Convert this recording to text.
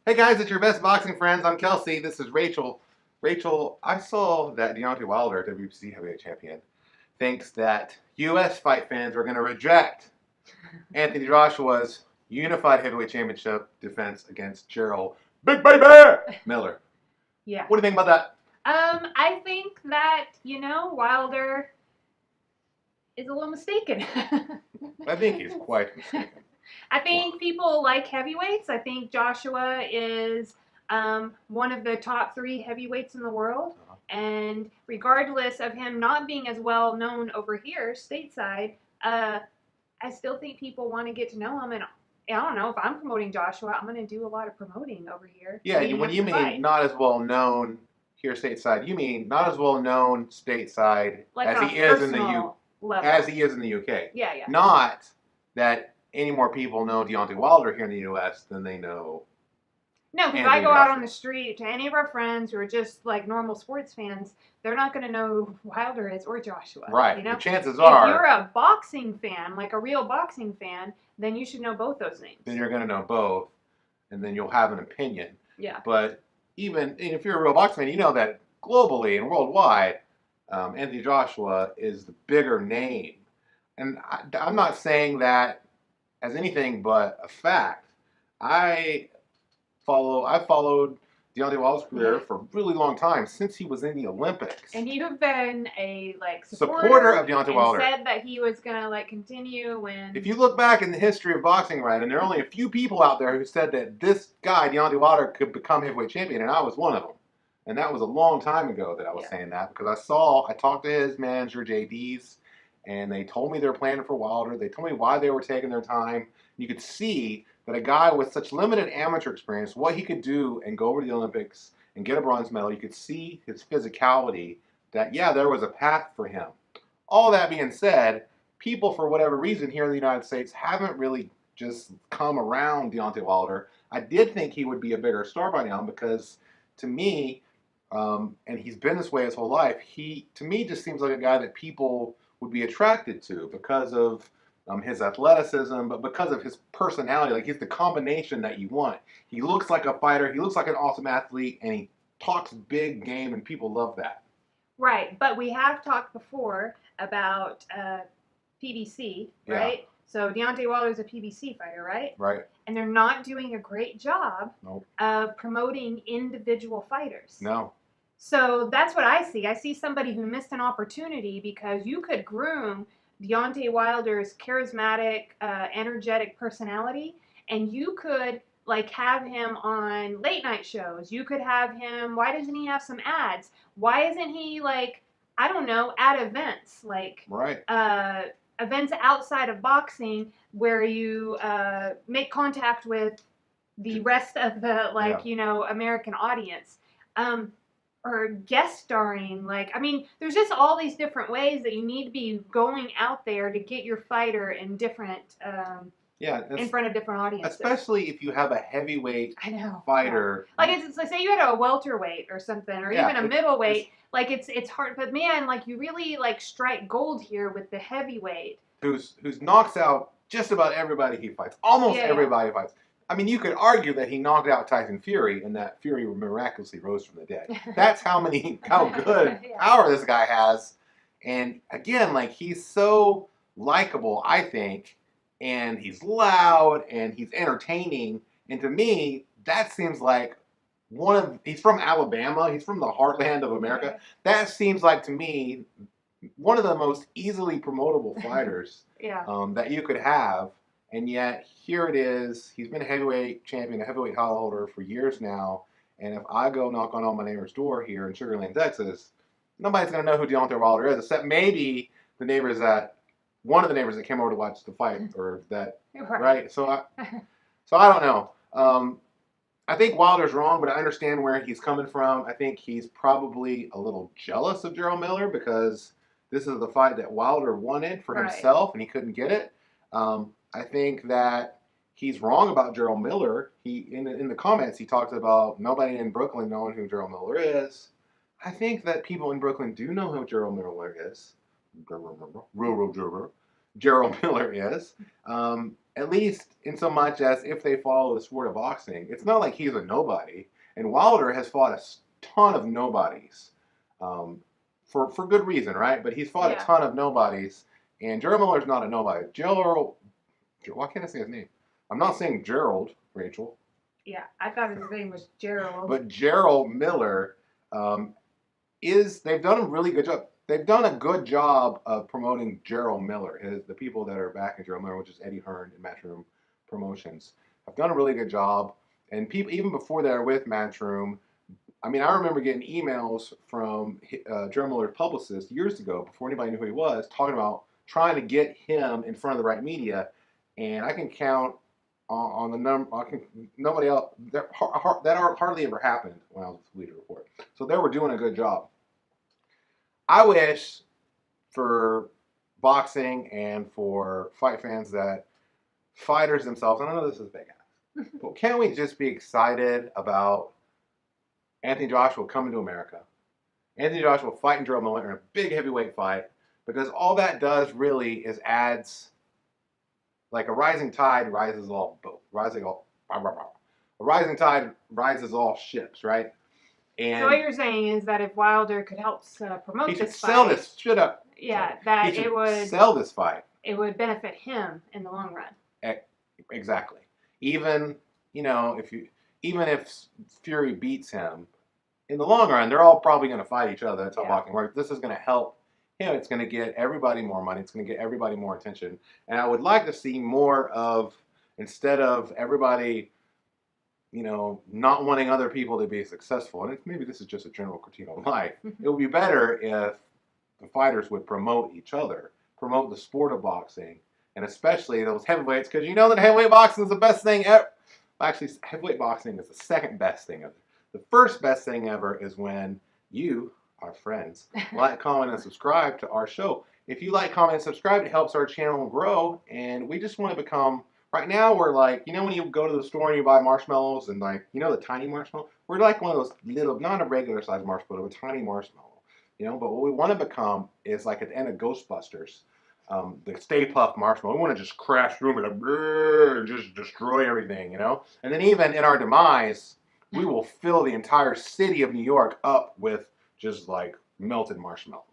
Hey guys, it's your best boxing friends. I'm Kelsey. This is Rachel. Rachel, I saw that Deontay Wilder, WBC heavyweight champion, thinks that U.S. fight fans are going to reject Anthony Joshua's unified heavyweight championship defense against Jarrell Big Baby Miller. Yeah. What do you think about that? I think that, Wilder is a little mistaken. I think he's quite mistaken. I think people like heavyweights. I think Joshua is one of the top 3 heavyweights in the world. And regardless of him not being as well known over here, stateside, I still think people want to get to know him. And I don't know, if I'm promoting Joshua, I'm going to do a lot of promoting over here. Yeah, when you mean not as well known here stateside, you mean not as well known stateside like as he is in the UK. Yeah, yeah. Not that any more people know Deontay Wilder here in the U.S. than they know. No, because I go out on the street to any of our friends who are just like normal sports fans, they're not going to know who Wilder is or Joshua. Right. The chances are, if you're a boxing fan, like a real boxing fan, then you should know both those names. Then you're going to know both, and then you'll have an opinion. Yeah. But even if you're a real boxing fan, you know that globally and worldwide, Anthony Joshua is the bigger name. And I'm not saying that as anything but a fact. I've followed Deontay Wilder's career for a really long time, since he was in the Olympics. And you have been a supporter of Deontay Wilder. Said that he was gonna continue when. If you look back in the history of boxing, right, and there are only a few people out there who said that this guy Deontay Wilder could become heavyweight champion, and I was one of them. And that was a long time ago that I was saying that, because I talked to his manager JD's, and they told me they were planning for Wilder. They told me why they were taking their time. You could see that a guy with such limited amateur experience, what he could do and go over to the Olympics and get a bronze medal. You could see his physicality, that, yeah, there was a path for him. All that being said, people, for whatever reason, here in the United States haven't really just come around Deontay Wilder. I did think he would be a bigger star by now, because to me, and he's been this way his whole life, he, to me, just seems like a guy that people would be attracted to because of his athleticism, but because of his personality. Like, he's the combination that you want. He looks like a fighter, he looks like an awesome athlete, and he talks big game, and people love that. Right, but we have talked before about PBC, right? Yeah. So Deontay Wilder is a PBC fighter, right? Right. And they're not doing a great job of promoting individual fighters. No. So that's what I see. I see somebody who missed an opportunity, because you could groom Deontay Wilder's charismatic, energetic personality, and you could have him on late night shows. You could have him. Why doesn't he have some ads? Why isn't he I don't know, at events events outside of boxing where you make contact with the rest of the American audience. Or guest starring, there's just all these different ways that you need to be going out there to get your fighter in different, in front of different audiences. Especially if you have a heavyweight fighter. It's say you had a welterweight or something, or even a middleweight. It's hard, but man, you really strike gold here with the heavyweight. Who's knocks out just about everybody he fights. Almost everybody he fights. I mean, you could argue that he knocked out Tyson Fury, and that Fury miraculously rose from the dead. That's how good power this guy has. And again, he's so likable, I think, and he's loud, and he's entertaining. And to me, that seems like he's from Alabama. He's from the heartland of America. That seems like, to me, one of the most easily promotable fighters that you could have. And yet, here it is. He's been a heavyweight champion, a heavyweight title holder for years now. And if I go knock on my neighbor's door here in Sugar Land, Texas, nobody's going to know who Deontay Wilder is, except maybe one of the neighbors that came over to watch the fight, or that, right? So I don't know. I think Wilder's wrong, but I understand where he's coming from. I think he's probably a little jealous of Jarrell Miller, because this is the fight that Wilder wanted for himself, and he couldn't get it. I think that he's wrong about Jarrell Miller. In the comments, he talks about nobody in Brooklyn knowing who Jarrell Miller is. I think that people in Brooklyn do know who Jarrell Miller is. Jarrell Miller is. At least in so much as if they follow the sport of boxing, it's not like he's a nobody. And Wilder has fought a ton of nobodies, for good reason, right? But he's fought a ton of nobodies, and Jarrell Miller's not a nobody. Why can't I say his name? I'm not saying Gerald, Rachel. Yeah, I thought his name was Jarrell. But Jarrell Miller they've done a really good job. They've done a good job of promoting Jarrell Miller. The people that are backing Jarrell Miller, which is Eddie Hearn and Matchroom Promotions, have done a really good job. And people, even before they were with Matchroom, I mean, I remember getting emails from Jarrell Miller's publicist years ago, before anybody knew who he was, talking about trying to get him in front of the right media. And I can count on the number. Nobody else that hardly ever happened when I was with Bleacher Report. So they were doing a good job. I wish for boxing and for fight fans that fighters themselves, and I know this is big ass, but can't we just be excited about Anthony Joshua coming to America? Anthony Joshua fighting Jarrell Miller in a big heavyweight fight, because all that does really is adds, like a rising tide rises all boats. A rising tide rises all ships, right? And so what you're saying is that if Wilder could help promote this fight, he should sell this shit up. Yeah, that it would sell this fight. It would benefit him in the long run. Exactly. Even if Fury beats him, in the long run, they're all probably going to fight each other. That's how boxing works. This is going to help him. It's going to get everybody more money. It's going to get everybody more attention. And I would like to see more of, instead of everybody, not wanting other people to be successful, and maybe this is just a general critique on life, it would be better if the fighters would promote each other, promote the sport of boxing, and especially those heavyweights, because you know that heavyweight boxing is the best thing ever. Actually, heavyweight boxing is the second best thing ever. The first best thing ever is when you, our friends, like, comment, and subscribe to our show. If you like, comment, and subscribe, it helps our channel grow, and we just want to become... Right now, we're like, when you go to the store and you buy marshmallows and, like, the tiny marshmallow? We're like one of those little, not a regular size marshmallow, but a tiny marshmallow. But what we want to become is like at the end of Ghostbusters, the Stay Puft Marshmallow. We want to just crash through and just destroy everything, And then even in our demise, we will fill the entire city of New York up with just, like, melted marshmallow.